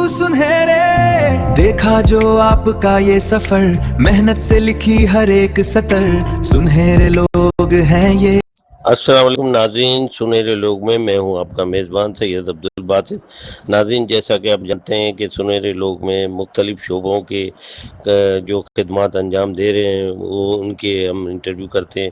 सुनहरे, देखा जो आपका ये सफर, मेहनत से लिखी हर एक सतर, सुनहरे लोग हैं ये। अस्सलाम वालेकुम नाज़रीन, सुनहरे लोग में मैं हूं आपका मेज़बान सैयद अब्दुल बासित। नाज़रीन, जैसा कि आप जानते हैं कि सुनहरे लोग में मुख्तलिफ शोबों के जो खिदमात अंजाम दे रहे हैं वो उनके हम इंटरव्यू करते हैं।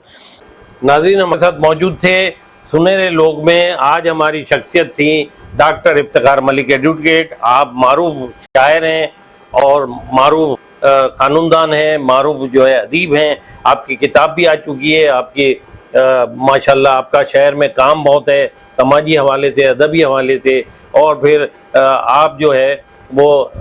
नाज़रीन, हमारे साथ मौजूद थे सुनहरे लोग में। आज हमारी शख्सियत थी डॉक्टर इफ्तिखार मलिक एडवोकेट। आप मारूफ शायर हैं और मारूफ कानूनदान हैं, मारूफ जो है अदीब हैं। आपकी किताब भी आ चुकी है। आपकी माशाल्लाह आपका शहर में काम बहुत है, समाजी हवाले से, अदबी हवाले से, और फिर आप जो है वो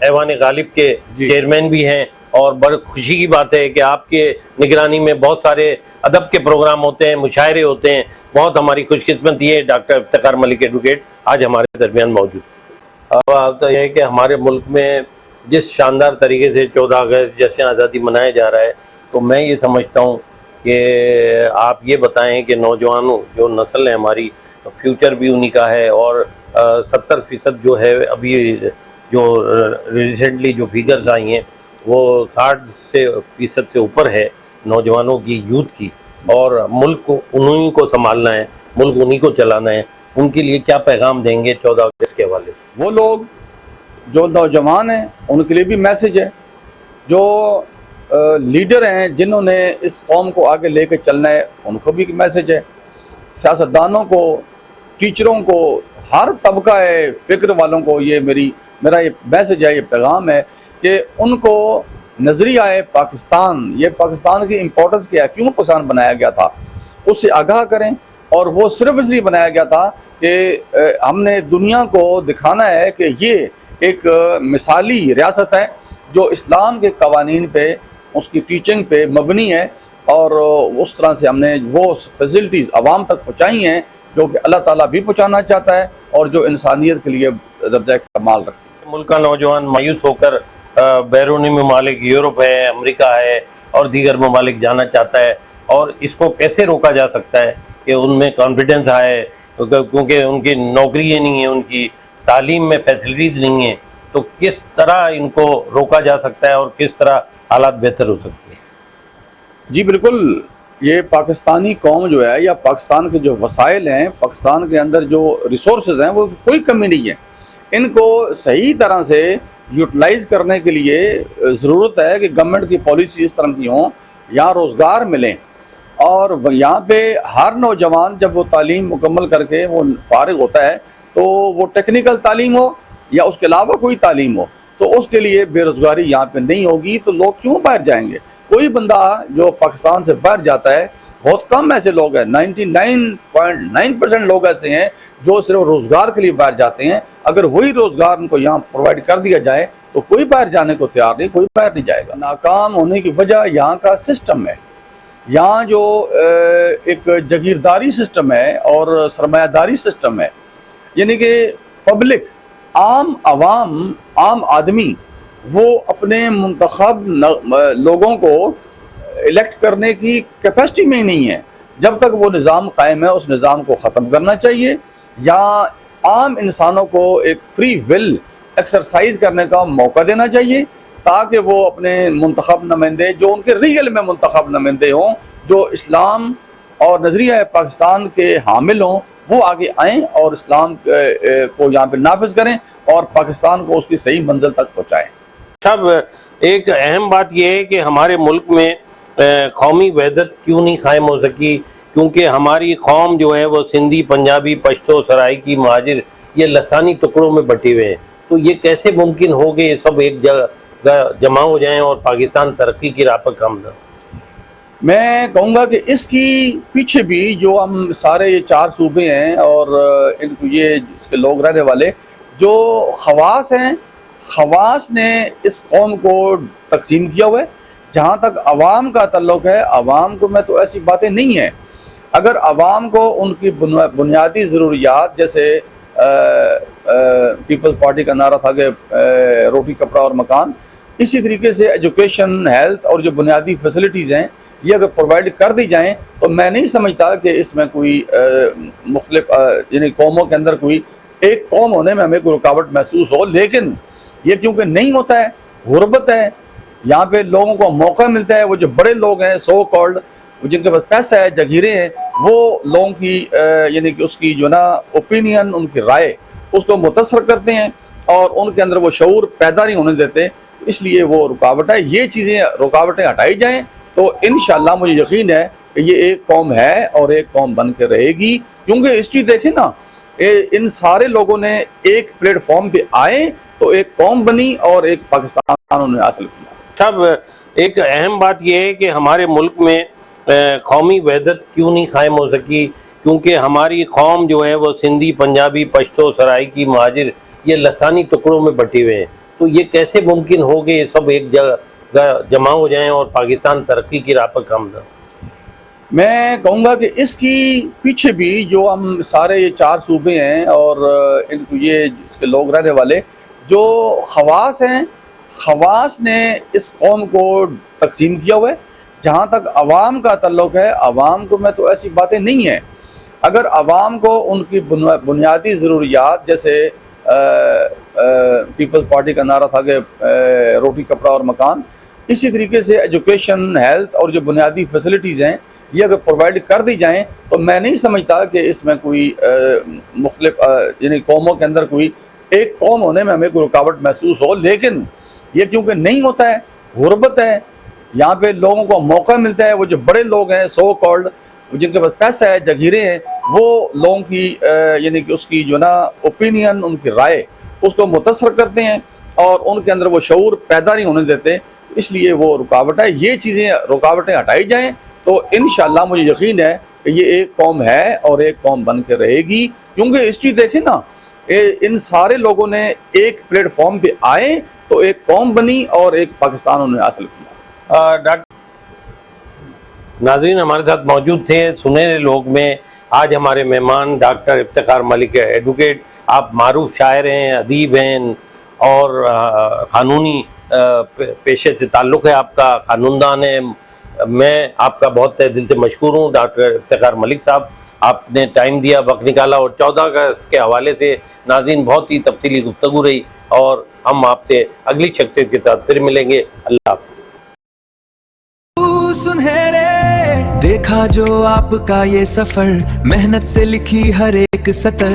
ऐवान गालिब के चेयरमैन भी हैं। और बड़ी खुशी की बात है कि आपके निगरानी में बहुत सारे अदब के प्रोग्राम होते हैं, मुशायरे होते हैं। बहुत हमारी खुशकिस्मती है डॉक्टर इफ्तिखार मलिक एडवोकेट आज हमारे दरमियान मौजूद। अब तो यह है कि हमारे मुल्क में जिस शानदार तरीके से 14 अगस्त जश्न आज़ादी मनाया जा रहा है, तो मैं ये समझता हूँ कि आप ये बताएं कि नौजवानों जो नस्ल है हमारी, फ्यूचर भी उन्हीं का है। और 70% जो है अभी जो रिसेंटली जो फिगर्स आई हैं वो 60% से ऊपर है नौजवानों की, यूथ की। और मुल्क को उन्हीं को संभालना है, मुल्क उन्हीं को चलाना है। उनके लिए क्या पैगाम देंगे 14 अगस्त के हवाले से? वो लोग जो नौजवान हैं उनके लिए भी मैसेज है, जो लीडर हैं जिन्होंने इस कौम को आगे लेके चलना है उनको भी मैसेज है, सियासतदानों को, टीचरों को, हर तबका है फ़िक्र वालों को ये मेरा ये मैसेज है, ये पैगाम है कि उनको नज़रिया है पाकिस्तान, ये पाकिस्तान की इम्पोर्टेंस क्या है, क्यों पाकिस्तान बनाया गया था, उससे आगाह करें। और वो सिर्फ इसलिए बनाया गया था कि हमने दुनिया को दिखाना है कि ये एक मिसाली रियासत है जो इस्लाम के कवानीन पे, उसकी टीचिंग पे मबनी है। और उस तरह से हमने वो फैसिलिटीज़ आवाम तक पहुँचाई हैं जो कि अल्लाह ताला भी पहुँचाना चाहता है और जो इंसानियत के लिए दर्जा कमाल रखती है। मुल्क का नौजवान मायूस होकर बैरूनी ममालिक, यूरोप है, अमेरिका है और दीगर ममालिक जाना चाहता है, और इसको कैसे रोका जा सकता है कि उनमें कॉन्फिडेंस आए, क्योंकि उनकी नौकरी नहीं है, उनकी तालीम में फैसिलिटीज़ नहीं है। तो किस तरह इनको रोका जा सकता है और किस तरह हालात बेहतर हो सकते हैं? जी बिल्कुल, ये पाकिस्तानी कौम जो है या पाकिस्तान के जो वसाइल हैं, पाकिस्तान के अंदर जो रिसोर्सेज हैं, वो कोई कमी नहीं है। इनको सही तरह से यूटिलाइज़ करने के लिए ज़रूरत है कि गवर्नमेंट की पॉलिसी इस तरह की हों, यहाँ रोज़गार मिलें। और यहाँ पे हर नौजवान जब वो तालीम मुकम्मल करके वो फारिग होता है तो वो टेक्निकल तालीम हो या उसके अलावा कोई तालीम हो, तो उसके लिए बेरोज़गारी यहाँ पे नहीं होगी। तो लोग क्यों बाहर जाएंगे? कोई बंदा जो पाकिस्तान से बाहर जाता है, बहुत कम ऐसे लोग हैं, 99.9% लोग ऐसे हैं जो सिर्फ रोज़गार के लिए बाहर जाते हैं। अगर वही रोज़गार उनको यहाँ प्रोवाइड कर दिया जाए तो कोई बाहर जाने को तैयार नहीं, कोई बाहर नहीं जाएगा। नाकाम होने की वजह यहाँ का सिस्टम है। यहाँ जो एक जागीरदारी सिस्टम है और सरमायादारी सिस्टम है, यानी कि पब्लिक, आम आवाम, आम आदमी वो अपने मुंतखब लोगों को इलेक्ट करने की कैपेसिटी में ही नहीं है। जब तक वो निज़ाम कायम है उस निज़ाम को ख़त्म करना चाहिए, या आम इंसानों को एक फ्री विल एक्सरसाइज करने का मौका देना चाहिए ताकि वो अपने मुंतखब नुमाइंदे, जो उनके रियल में मुंतखब नुमाइंदे हों, जो इस्लाम और नज़रिया पाकिस्तान के हामिल हों, वो आगे आएँ और इस्लाम को यहाँ पे नाफिज करें और पाकिस्तान को उसकी सही मंजिल तक पहुँचाएँ। सब एक अहम बात यह है कि हमारे मुल्क में कौमी वहदत क्यों नहीं कायम हो सकी, क्योंकि हमारी कौम जो है वो सिंधी, पंजाबी, पश्तो, सराइकी, महाजिर, ये लसानी टुकड़ों में बटे हुए हैं। तो ये कैसे मुमकिन हो कि ये सब एक जगह जमा हो जाएं और पाकिस्तान तरक्की की राह पर गामज़न? मैं कहूँगा कि इसकी पीछे भी जो हम सारे ये 4 सूबे हैं और इनको ये इसके लोग रहने वाले जो खवास हैं, खवास ने इस कौम को तकसीम किया हुआ है। जहाँ तक आवाम का ताल्लुक है, आवाम को मैं तो ऐसी बातें नहीं है। अगर आवाम को उनकी बुनियादी ज़रूरियात, जैसे पीपल्स पार्टी का नारा था कि रोटी, कपड़ा और मकान, इसी तरीके से एजुकेशन, हेल्थ और जो बुनियादी फैसिलिटीज़ हैं ये अगर प्रोवाइड कर दी जाएं तो मैं नहीं समझता कि इसमें कोई मुख्तलिफ यानी कौमों के अंदर कोई ایک قوم ہونے میں ہمیں کوئی رکاوٹ محسوس ہو، لیکن یہ کیونکہ نہیں ہوتا ہے، غربت ہے، یہاں پہ لوگوں کو موقع ملتا ہے، وہ جو بڑے لوگ ہیں سو کالڈ، جن کے پاس پیسہ ہے، جگیریں ہیں، وہ لوگوں کی یعنی کہ اس کی جو نا اوپینین، ان کی رائے اس کو متاثر کرتے ہیں اور ان کے اندر وہ شعور پیدا نہیں ہونے دیتے، اس لیے وہ رکاوٹ ہے۔ یہ چیزیں رکاوٹیں ہٹائی جائیں تو انشاءاللہ مجھے یقین ہے کہ یہ ایک قوم ہے اور ایک قوم بن کے رہے گی، کیونکہ ہسٹری دیکھیں نا، ان سارے لوگوں نے ایک پلیٹ فارم پہ آئے تو ایک قوم بنی اور ایک پاکستان انہوں نے حاصل کیا۔ صاحب ایک اہم بات یہ ہے کہ ہمارے ملک میں قومی وحدت کیوں نہیں قائم ہو سکی، کیونکہ ہماری قوم جو ہے وہ سندھی، پنجابی، پشتو، سرائکی، مہاجر یہ لسانی ٹکڑوں میں بٹے ہوئے ہیں، تو یہ کیسے ممکن ہو کہ یہ سب ایک جگہ جمع ہو جائیں اور پاکستان ترقی کی راہ پر گامزن؟ میں کہوں گا کہ اس کی پیچھے بھی جو ہم سارے یہ 4 صوبے ہیں اور ان کو یہ اس کے لوگ رہنے والے جو خواص ہیں، خواص نے اس قوم کو تقسیم کیا ہوا ہے۔ جہاں تک عوام کا تعلق ہے، عوام کو میں تو ایسی باتیں نہیں ہیں، اگر عوام کو ان کی بنیادی ضروریات، جیسے پیپلز پارٹی کا نعرہ تھا کہ روٹی کپڑا اور مکان، اسی طریقے سے ایجوکیشن، ہیلتھ اور جو بنیادی فیسلٹیز ہیں یہ اگر پرووائڈ کر دی جائیں تو میں نہیں سمجھتا کہ اس میں کوئی مختلف یعنی قوموں کے اندر کوئی ایک قوم ہونے میں ہمیں کوئی رکاوٹ محسوس ہو، لیکن یہ کیونکہ نہیں ہوتا ہے، غربت ہے، یہاں پہ لوگوں کو موقع ملتا ہے، وہ جو بڑے لوگ ہیں سو کالڈ، جن کے پاس پیسہ ہے، جگیریں ہیں، وہ لوگوں کی یعنی کہ اس کی جو نا اوپینین، ان کی رائے اس کو متاثر کرتے ہیں اور ان کے اندر وہ شعور پیدا نہیں ہونے دیتے، اس لیے وہ رکاوٹ ہے۔ یہ چیزیں رکاوٹیں ہٹائی جائیں تو انشاءاللہ مجھے یقین ہے کہ یہ ایک قوم ہے اور ایک قوم بن کے رہے گی، کیونکہ ہسٹری دیکھیں نا، ان سارے لوگوں نے ایک پلیٹ فارم پہ آئے تو ایک قوم بنی اور ایک پاکستان انہوں نے حاصل کیا۔ ڈاکٹر ناظرین ہمارے ساتھ موجود تھے سنہرے لوگ میں، آج ہمارے مہمان ڈاکٹر افتخار ملک ہے، ایڈوکیٹ، آپ معروف شاعر ہیں، ادیب ہیں اور قانونی پیشے سے تعلق ہے آپ کا، قانون دان ہے۔ میں آپ کا بہت دل سے مشکور ہوں ڈاکٹر افتخار ملک صاحب، آپ نے ٹائم دیا، وقت نکالا، اور 14 اگست کے حوالے سے ناظرین بہت ہی تفصیلی گفتگو رہی، اور ہم آپ سے اگلی شخصیت کے ساتھ پھر ملیں گے۔ اللہ حافظ۔ سنہرے دیکھا جو آپ کا یہ سفر، محنت سے لکھی ہر ایک سطر،